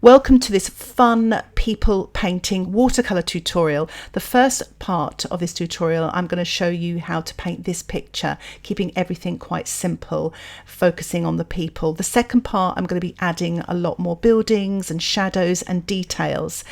Welcome to this fun people painting watercolor tutorial. The first part of this tutorial, I'm going to show you how to paint this picture, keeping everything quite simple, focusing on the people. The second part, I'm going to be adding a lot more buildings and shadows and details.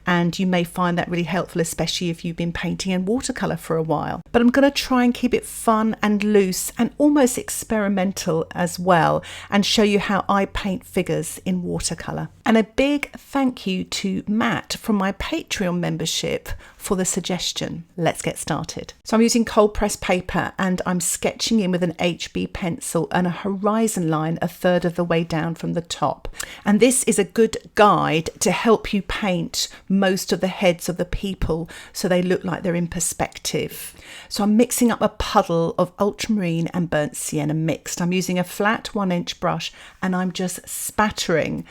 And you may find that really helpful, especially if you've been painting in watercolor for a while. But I'm going to try and keep it fun and loose and almost experimental as well, and show you how I paint figures in watercolor. And a big thank you to Matt from my Patreon membership for the suggestion. Let's get started. So I'm using cold pressed paper and I'm sketching in with an HB pencil and a horizon line a third of the way down from the top. And this is a good guide to help you paint most of the heads of the people so they look like they're in perspective. So I'm mixing up a puddle of ultramarine and burnt sienna mixed. I'm using a flat 1-inch brush and I'm just spattering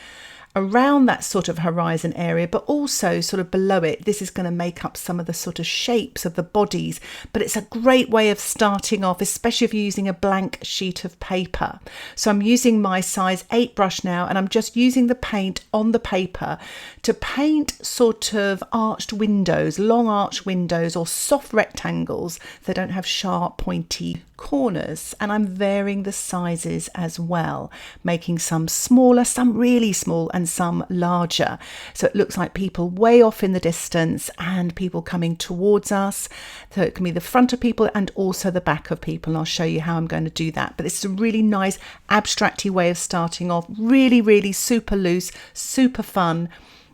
around that sort of horizon area, but also sort of below it. This is going to make up some of the sort of shapes of the bodies, but it's a great way of starting off, especially if you're using a blank sheet of paper. So I'm using my size 8 brush now, and I'm just using the paint on the paper to paint sort of arched windows, long arched windows or soft rectangles that don't have sharp pointy corners. And I'm varying the sizes as well, making some smaller, some really small, and some larger. So it looks like people way off in the distance and people coming towards us. So it can be the front of people and also the back of people. And I'll show you how I'm going to do that. But this is a really nice abstracty way of starting off. Really, really super loose, super fun.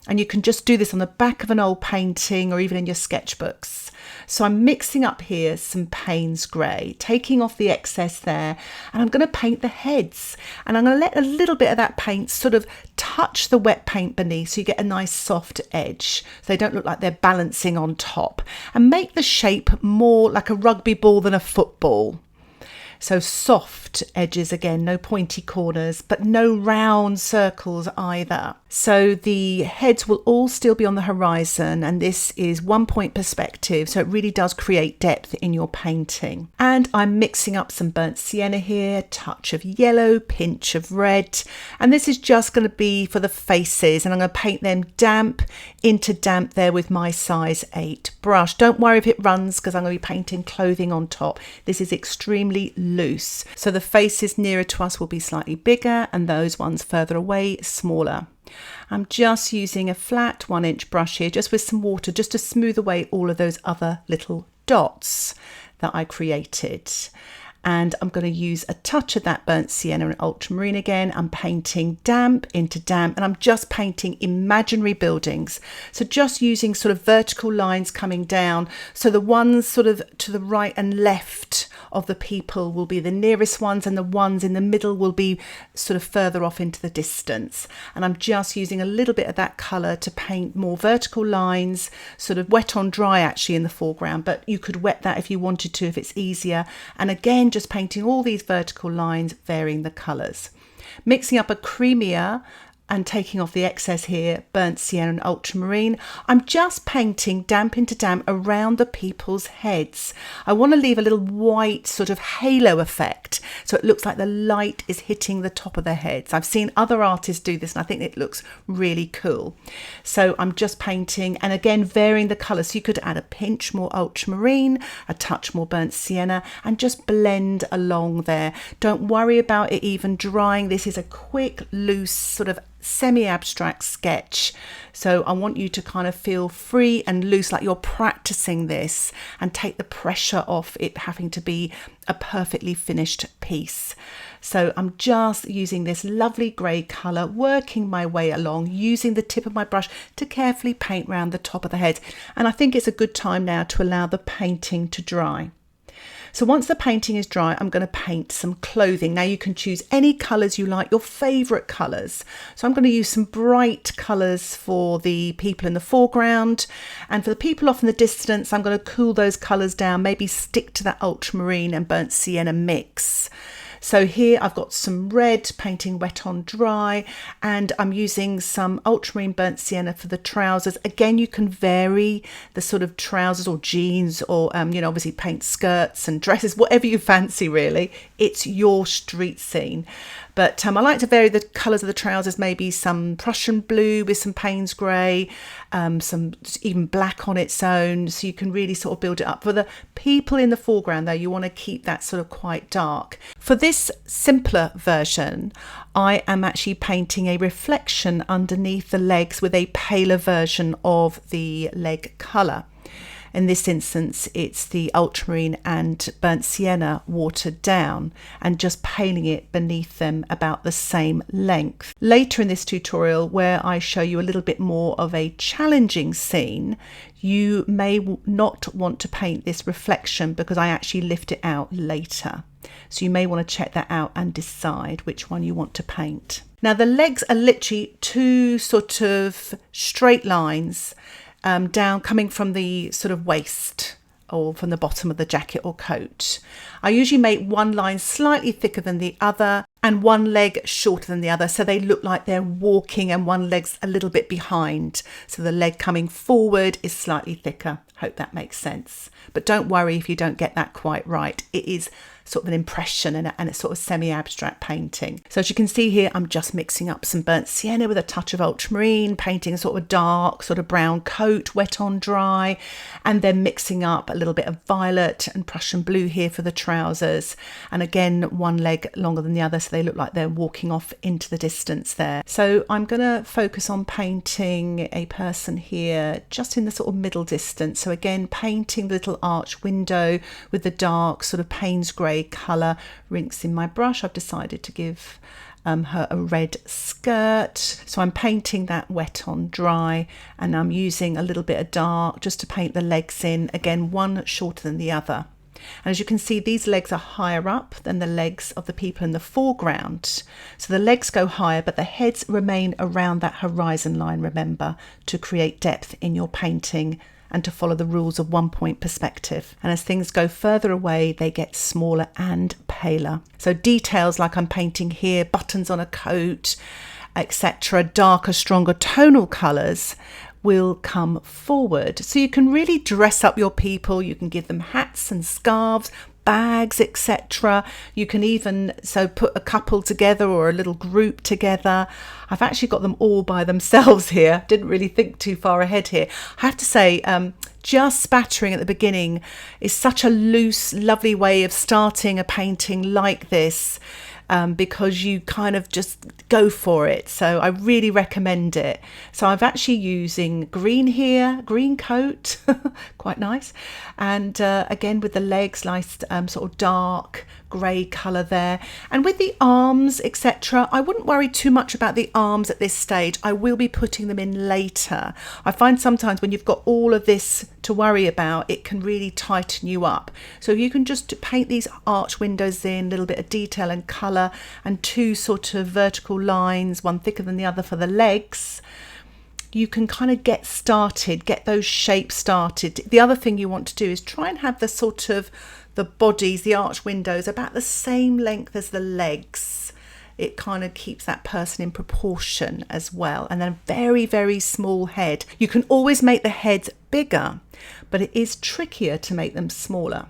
And you can just do this on the back of an old painting or even in your sketchbooks. So I'm mixing up here some Paynes grey, taking off the excess there, and I'm going to paint the heads. And I'm going to let a little bit of that paint sort of touch the wet paint beneath so you get a nice soft edge. So they don't look like they're balancing on top. And make the shape more like a rugby ball than a football. So soft edges again, no pointy corners, but no round circles either. So the heads will all still be on the horizon, and this is 1 point perspective, so it really does create depth in your painting. And I'm mixing up some burnt sienna here, touch of yellow, pinch of red, and this is just going to be for the faces, and I'm going to paint them damp into damp there with my size 8 brush. Don't worry if it runs, because I'm going to be painting clothing on top. This is extremely loose, so the faces nearer to us will be slightly bigger and those ones further away smaller. I'm just using a flat 1-inch brush here, just with some water, just to smooth away all of those other little dots that I created. And I'm going to use a touch of that burnt sienna and ultramarine again. I'm painting damp into damp, and I'm just painting imaginary buildings. So just using sort of vertical lines coming down. So the ones sort of to the right and left of the people will be the nearest ones, and the ones in the middle will be sort of further off into the distance. And I'm just using a little bit of that colour to paint more vertical lines, sort of wet on dry actually in the foreground, but you could wet that if you wanted to, if it's easier. And again, just painting all these vertical lines, varying the colours. Mixing up a creamier and taking off the excess here, burnt sienna and ultramarine. I'm just painting damp into damp around the people's heads. I want to leave a little white sort of halo effect, so it looks like the light is hitting the top of their heads. I've seen other artists do this and I think it looks really cool. So I'm just painting, and again varying the colour, so you could add a pinch more ultramarine, a touch more burnt sienna, and just blend along there. Don't worry about it even drying. This is a quick, loose sort of semi-abstract sketch, so I want you to kind of feel free and loose, like you're practicing this, and take the pressure off it having to be a perfectly finished piece. So I'm just using this lovely grey colour, working my way along, using the tip of my brush to carefully paint around the top of the head. And I think it's a good time now to allow the painting to dry. So once the painting is dry, I'm going to paint some clothing. Now you can choose any colours you like, your favourite colours. So I'm going to use some bright colours for the people in the foreground, and for the people off in the distance, I'm going to cool those colours down, maybe stick to that ultramarine and burnt sienna mix. So here I've got some red, painting wet on dry, and I'm using some ultramarine burnt sienna for the trousers. Again, you can vary the sort of trousers or jeans, or obviously paint skirts and dresses, whatever you fancy really. It's your street scene. But I like to vary the colours of the trousers, maybe some Prussian blue with some Paynes grey, some even black on its own, so you can really sort of build it up. For the people in the foreground though, you want to keep that sort of quite dark. For this simpler version, I am actually painting a reflection underneath the legs with a paler version of the leg colour. In this instance, it's the Ultramarine and Burnt Sienna watered down and just paling it beneath them about the same length. Later in this tutorial, where I show you a little bit more of a challenging scene, you may not want to paint this reflection because I actually lift it out later. So you may want to check that out and decide which one you want to paint. Now the legs are literally two sort of straight lines down, coming from the sort of waist or from the bottom of the jacket or coat. I usually make one line slightly thicker than the other and one leg shorter than the other, so they look like they're walking and one leg's a little bit behind, so the leg coming forward is slightly thicker. Hope that makes sense. But don't worry if you don't get that quite right. It is sort of an impression and it's sort of semi-abstract painting. So as you can see here, I'm just mixing up some burnt sienna with a touch of ultramarine, painting a sort of dark sort of brown coat, wet on dry, and then mixing up a little bit of violet and Prussian blue here for the trousers. And again, one leg longer than the other, so they look like they're walking off into the distance there. So I'm going to focus on painting a person here just in the sort of middle distance. So again, painting the little arch window with the dark sort of Paynes grey colour, rinsing my brush. I've decided to give her a red skirt, so I'm painting that wet on dry, and I'm using a little bit of dark just to paint the legs in, again one shorter than the other. And as you can see, these legs are higher up than the legs of the people in the foreground, so the legs go higher but the heads remain around that horizon line, remember, to create depth in your painting and to follow the rules of 1 point perspective. And as things go further away, they get smaller and paler. So details like I'm painting here, buttons on a coat, etc., darker, stronger tonal colours will come forward. So you can really dress up your people. You can give them hats and scarves, bags, etc. You can even put a couple together or a little group together. I've actually got them all by themselves here. Didn't really think too far ahead here. I have to say, just spattering at the beginning is such a loose, lovely way of starting a painting like this, because you kind of just go for it. So I really recommend it. So I'm actually using green here, green coat, quite nice. And again, with the legs, nice sort of dark grey colour there. And with the arms, etc., I wouldn't worry too much about the arms at this stage. I will be putting them in later. I find sometimes when you've got all of this to worry about, it can really tighten you up. So you can just paint these arch windows in, a little bit of detail and colour, and two sort of vertical lines, one thicker than the other for the legs. You can kind of get started, get those shapes started. The other thing you want to do is try and have the sort of the bodies, the arch windows, about the same length as the legs. It kind of keeps that person in proportion as well. And then a very, very small head. You can always make the heads bigger, but it is trickier to make them smaller.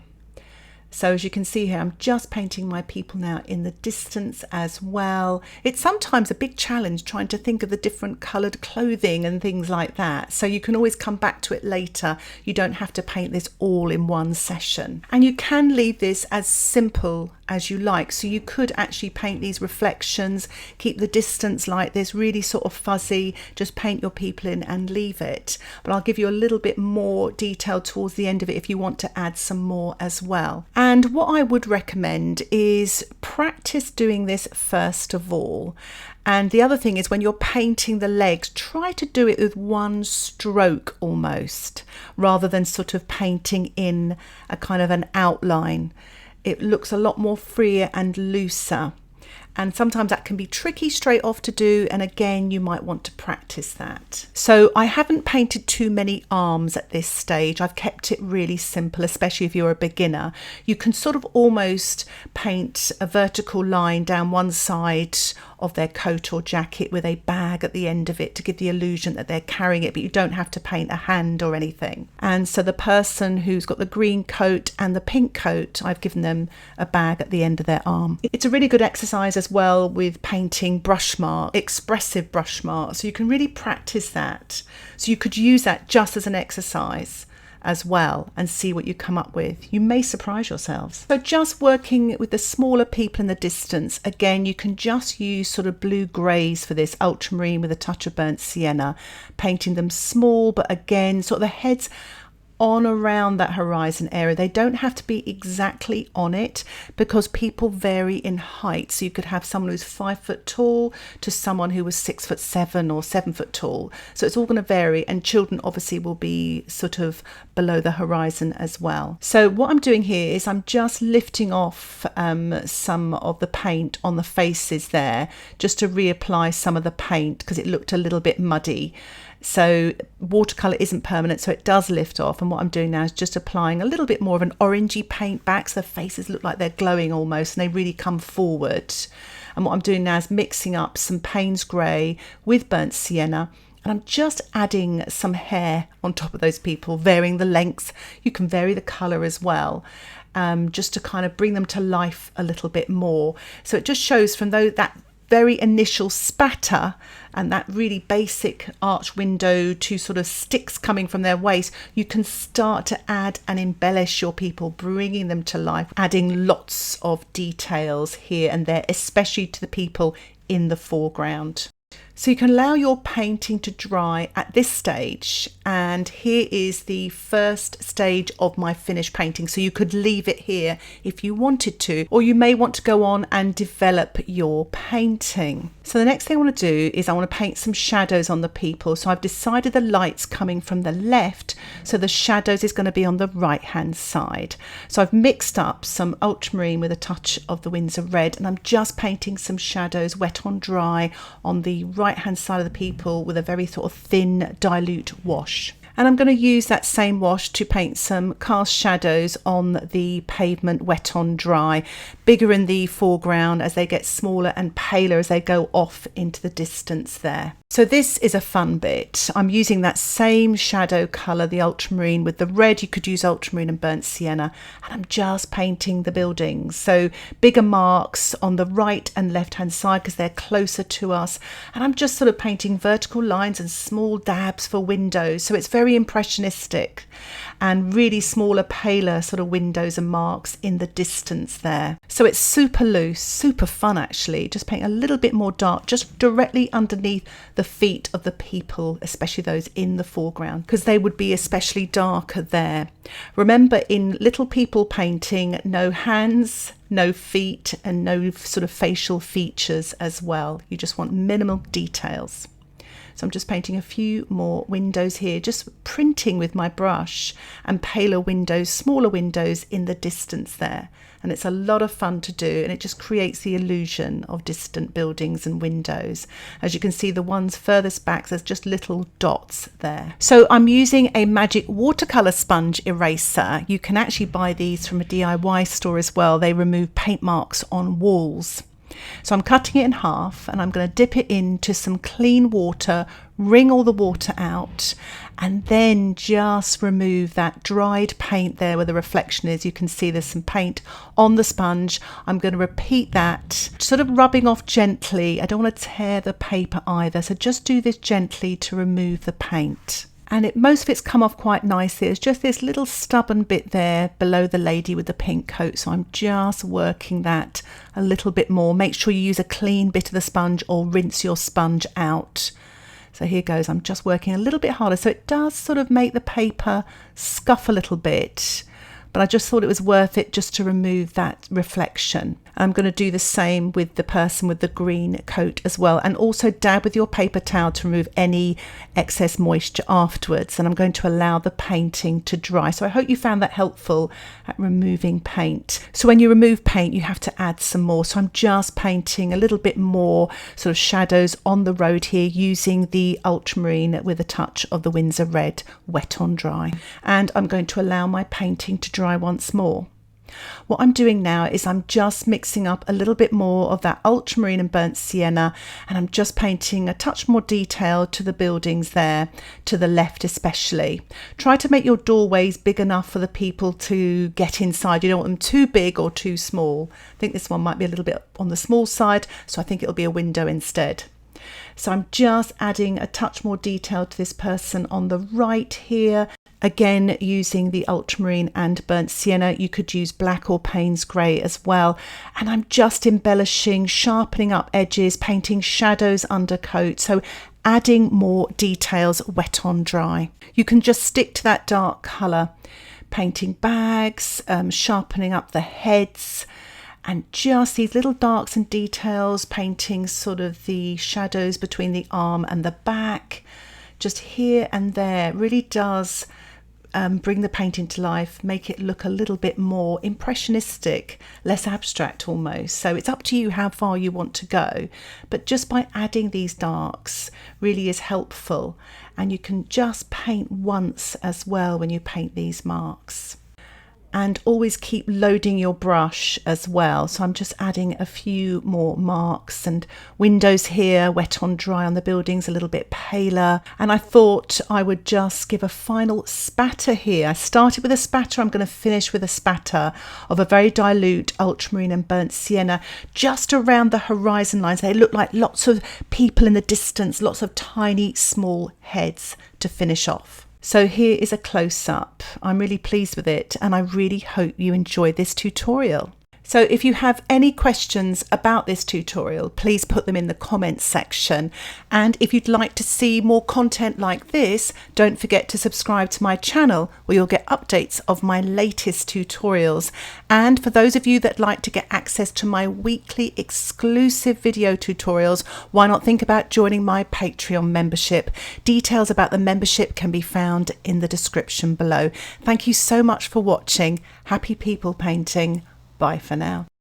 So as you can see here, I'm just painting my people now in the distance as well. It's sometimes a big challenge trying to think of the different coloured clothing and things like that. So you can always come back to it later. You don't have to paint this all in one session. And you can leave this as simple as you like. So you could actually paint these reflections, keep the distance like this, really sort of fuzzy, just paint your people in and leave it. But I'll give you a little bit more detail towards the end of it if you want to add some more as well. And what I would recommend is practice doing this first of all. And the other thing is, when you're painting the legs, try to do it with one stroke almost, rather than sort of painting in a kind of an outline. It looks a lot more freer and looser. And sometimes that can be tricky straight off to do, and again you might want to practice that. So I haven't painted too many arms at this stage. I've kept it really simple, especially if you're a beginner. You can sort of almost paint a vertical line down one side of their coat or jacket with a bag at the end of it to give the illusion that they're carrying it, but you don't have to paint a hand or anything. And so the person who's got the green coat and the pink coat, I've given them a bag at the end of their arm. It's a really good exercise as well with painting brush mark, expressive brush marks, so you can really practice that. So you could use that just as an exercise as well and see what you come up with. You may surprise yourselves. So just working with the smaller people in the distance, again, you can just use sort of blue greys for this, ultramarine with a touch of burnt sienna, painting them small, but again, sort of the heads on around that horizon area. They don't have to be exactly on it because people vary in height. So you could have someone who's 5 foot tall to someone who was 6'7" or 7 foot tall. So it's all going to vary, and children obviously will be sort of below the horizon as well. So what I'm doing here is I'm just lifting off some of the paint on the faces there just to reapply some of the paint because it looked a little bit muddy. So watercolour isn't permanent, so it does lift off, and what I'm doing now is just applying a little bit more of an orangey paint back so the faces look like they're glowing almost and they really come forward. And what I'm doing now is mixing up some Paynes grey with burnt sienna, and I'm just adding some hair on top of those people, varying the lengths. You can vary the colour as well, just to kind of bring them to life a little bit more. So it just shows from that very initial spatter and that really basic arch window to sort of sticks coming from their waist, you can start to add and embellish your people, bringing them to life, adding lots of details here and there, especially to the people in the foreground. So you can allow your painting to dry at this stage, and here is the first stage of my finished painting. So you could leave it here if you wanted to, or you may want to go on and develop your painting. So the next thing I want to do is I want to paint some shadows on the people. So I've decided the light's coming from the left, so the shadows is going to be on the right hand side. So I've mixed up some ultramarine with a touch of the Winsor Red, and I'm just painting some shadows wet on dry on the right hand side of the people with a very sort of thin dilute wash. And I'm going to use that same wash to paint some cast shadows on the pavement wet on dry, bigger in the foreground as they get smaller and paler as they go off into the distance there. So this is a fun bit. I'm using that same shadow colour, the ultramarine with the red. You could use ultramarine and burnt sienna, and I'm just painting the buildings. So bigger marks on the right and left hand side because they're closer to us, and I'm just sort of painting vertical lines and small dabs for windows. So it's very impressionistic, and really smaller, paler sort of windows and marks in the distance there. So it's super loose, super fun actually. Just paint a little bit more dark, just directly underneath the feet of the people, especially those in the foreground, because they would be especially darker there. Remember, in little people painting, no hands, no feet, and no sort of facial features as well. You just want minimal details. So I'm just painting a few more windows here, just printing with my brush, and paler windows, smaller windows in the distance there. And it's a lot of fun to do, and it just creates the illusion of distant buildings and windows. As you can see, the ones furthest back, there's just little dots there. So I'm using a magic watercolor sponge eraser. You can actually buy these from a DIY store as well. They remove paint marks on walls. So I'm cutting it in half, and I'm going to dip it into some clean water, wring all the water out, and then just remove that dried paint there where the reflection is. You can see there's some paint on the sponge. I'm going to repeat that, sort of rubbing off gently. I don't want to tear the paper either, so just do this gently to remove the paint. And most of it's come off quite nicely. There's just this little stubborn bit there below the lady with the pink coat. So I'm just working that a little bit more. Make sure you use a clean bit of the sponge or rinse your sponge out. So here goes. I'm just working a little bit harder. So it does sort of make the paper scuff a little bit, but I just thought it was worth it just to remove that reflection. I'm going to do the same with the person with the green coat as well, and also dab with your paper towel to remove any excess moisture afterwards. And I'm going to allow the painting to dry. So I hope you found that helpful at removing paint. So when you remove paint, you have to add some more. So I'm just painting a little bit more sort of shadows on the road here using the ultramarine with a touch of the Winsor Red wet on dry. And I'm going to allow my painting to dry once more. What I'm doing now is I'm just mixing up a little bit more of that ultramarine and burnt sienna, and I'm just painting a touch more detail to the buildings there, to the left especially. Try to make your doorways big enough for the people to get inside. You don't want them too big or too small. I think this one might be a little bit on the small side, so I think it'll be a window instead. So I'm just adding a touch more detail to this person on the right here. Again, using the ultramarine and burnt sienna. You could use black or Paynes grey as well. And I'm just embellishing, sharpening up edges, painting shadows undercoat. So adding more details wet on dry. You can just stick to that dark colour, painting bags, sharpening up the heads, and just these little darks and details, painting sort of the shadows between the arm and the back, just here and there. Really does bring the painting to life, make it look a little bit more impressionistic, less abstract almost. So it's up to you how far you want to go, but just by adding these darks really is helpful. And you can just paint once as well when you paint these marks. And always keep loading your brush as well. So I'm just adding a few more marks and windows here, wet on dry on the buildings, a little bit paler. And I thought I would just give a final spatter here. I started with a spatter, I'm going to finish with a spatter of a very dilute ultramarine and burnt sienna just around the horizon lines. They look like lots of people in the distance, lots of tiny small heads to finish off. So here is a close-up. I'm really pleased with it, and I really hope you enjoy this tutorial. So if you have any questions about this tutorial, please put them in the comments section. And if you'd like to see more content like this, don't forget to subscribe to my channel where you'll get updates of my latest tutorials. And for those of you that like to get access to my weekly exclusive video tutorials, why not think about joining my Patreon membership? Details about the membership can be found in the description below. Thank you so much for watching. Happy people painting. Bye for now.